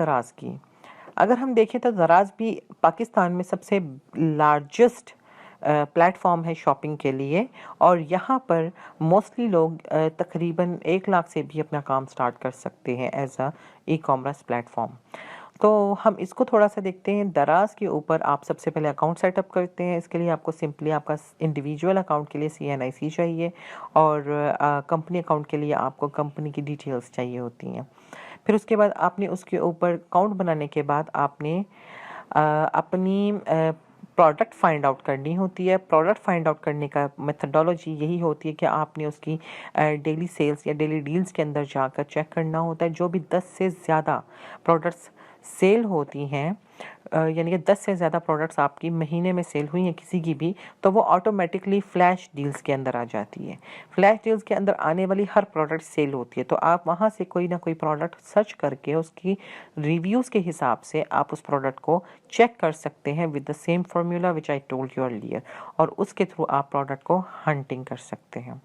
दराज की। अगर हम देखें तो दराज भी पाकिस्तान में सबसे लार्जेस्ट प्लेटफॉर्म है शॉपिंग के लिए, और यहाँ पर मोस्टली लोग तकरीबन 1 लाख से भी अपना काम स्टार्ट कर सकते हैं as a ecommerce platform. तो हम इसको थोड़ा सा देखते हैं। दराज के ऊपर आप सबसे पहले अकाउंट सेटअप करते हैं। इसके लिए आपको सिंपली आपका इंडिविजुअल अकाउंट के लिए CNIC चाहिए, और कंपनी अकाउंट के लिए आपको कंपनी की डिटेल्स चाहिए होती हैं। फिर उसके बाद आपने उसके ऊपर अकाउंट बनाने के बाद आपने अपनी प्रोडक्ट फाइंड आउट करनी होती है। प्रोडक्ट फाइंड आउट करने का मेथडोलॉजी यही होती है कि आपने उसकी डेली सेल्स या डेली डील्स के अंदर जाकर चेक करना होता है। जो भी 10 से ज़्यादा प्रोडक्ट्स सेल होती हैं, यानी कि 10 से ज़्यादा प्रोडक्ट्स आपकी महीने में सेल हुई हैं किसी की भी, तो वो ऑटोमेटिकली फ्लैश डील्स के अंदर आ जाती है। फ्लैश डील्स के अंदर आने वाली हर प्रोडक्ट सेल होती है, तो आप वहाँ से कोई ना कोई प्रोडक्ट सर्च करके उसकी रिव्यूज़ के हिसाब से आप उस प्रोडक्ट को चेक कर सकते हैं with the same formula which I told you earlier, और उसके थ्रू आप प्रोडक्ट को हंटिंग कर सकते हैं।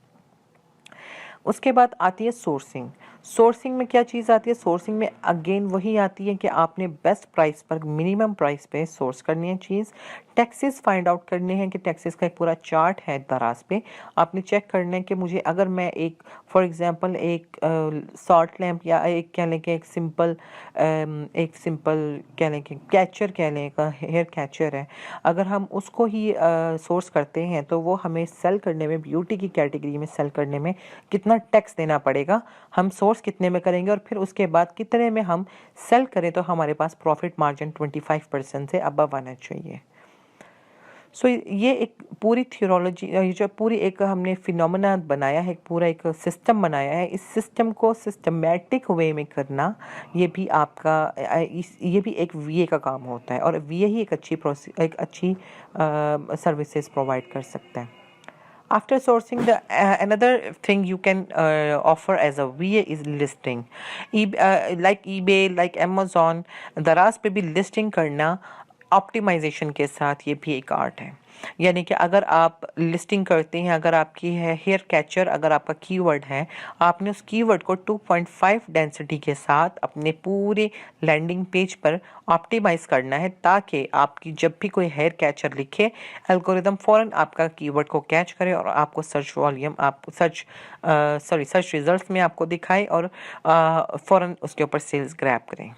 उसके बाद आती है सोर्सिंग। सोर्सिंग में क्या चीज़ आती है? सोर्सिंग में अगेन वही आती है कि आपने बेस्ट प्राइस पर, मिनिमम प्राइस पे सोर्स करनी है चीज़। टैक्सेस फाइंड आउट करने हैं कि टैक्सेस का एक पूरा चार्ट है दराज पे। आपने चेक करना है कि मुझे अगर मैं एक फॉर एग्जांपल एक सॉल्ट लैम्प या एक कह लें कि एक सिंपल कह लें कि कैचर कह लें, का हेयर कैचर है, अगर हम उसको ही सोर्स करते हैं तो वो हमें सेल करने में, ब्यूटी की कैटेगरी में सेल करने में कितना टैक्स देना पड़ेगा, हम सोर्स कितने में करेंगे, और फिर उसके बाद कितने में हम सेल करें तो हमारे पास प्रॉफिट मार्जिन 25% से अबव आना चाहिए। सो ये एक पूरी थियोलॉजी, ये जो पूरी एक हमने फिनोमेना बनाया है, पूरा एक सिस्टम बनाया है। इस सिस्टम को सिस्टमैटिक वे में करना, ये भी आपका ये भी एक VA का काम होता है, और VA ही एक अच्छी सर्विसेज प्रोवाइड कर सकता है। After sourcing, the another thing you can offer as a VA is listing. Like eBay, like Amazon, दराज पे भी लिस्टिंग करना ऑप्टिमाइजेशन के साथ ये भी एक आर्ट है। यानी कि अगर आप लिस्टिंग करते हैं, अगर आपकी है हेयर कैचर, अगर आपका कीवर्ड है, आपने उस कीवर्ड को 2.5 डेंसिटी के साथ अपने पूरे लैंडिंग पेज पर ऑप्टिमाइज करना है, ताकि आपकी जब भी कोई हेयर कैचर लिखे, एल्गोरिदम फ़ौरन आपका कीवर्ड को कैच करे और आपको सर्च वॉल्यूम, आप सर्च रिजल्ट्स में आपको दिखाए, और फ़ौरन उसके ऊपर सेल्स ग्रैब करें।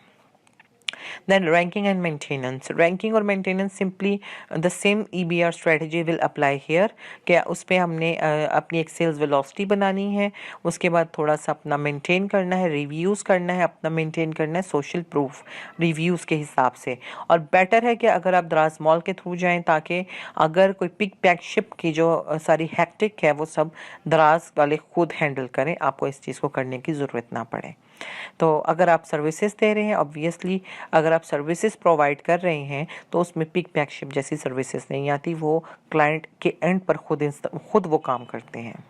Then ranking and maintenance. Ranking और maintenance simply the same EBR strategy will apply here. क्या उस पर हमने अपनी एक सेल्स वेलोसिटी बनानी है, उसके बाद थोड़ा सा अपना मेंटेन करना है, रिव्यूज़ करना है, अपना मेंटेन करना है सोशल प्रूफ रिव्यूज़ के हिसाब से। और बेटर है कि अगर आप दराज मॉल के थ्रू जाएं, ताकि अगर कोई पिक पैक शिप की जो सारी हैक्टिक है वो सब दराज वाले खुद हैंडल करें, आपको इस चीज़ को करने की ज़रूरत ना पड़े। तो अगर आप सर्विसेज दे रहे हैं, ऑब्वियसली अगर आप सर्विसेज प्रोवाइड कर रहे हैं तो उसमें पिक पैक शिप जैसी सर्विसेज नहीं आती, वो क्लाइंट के एंड पर खुद वो काम करते हैं।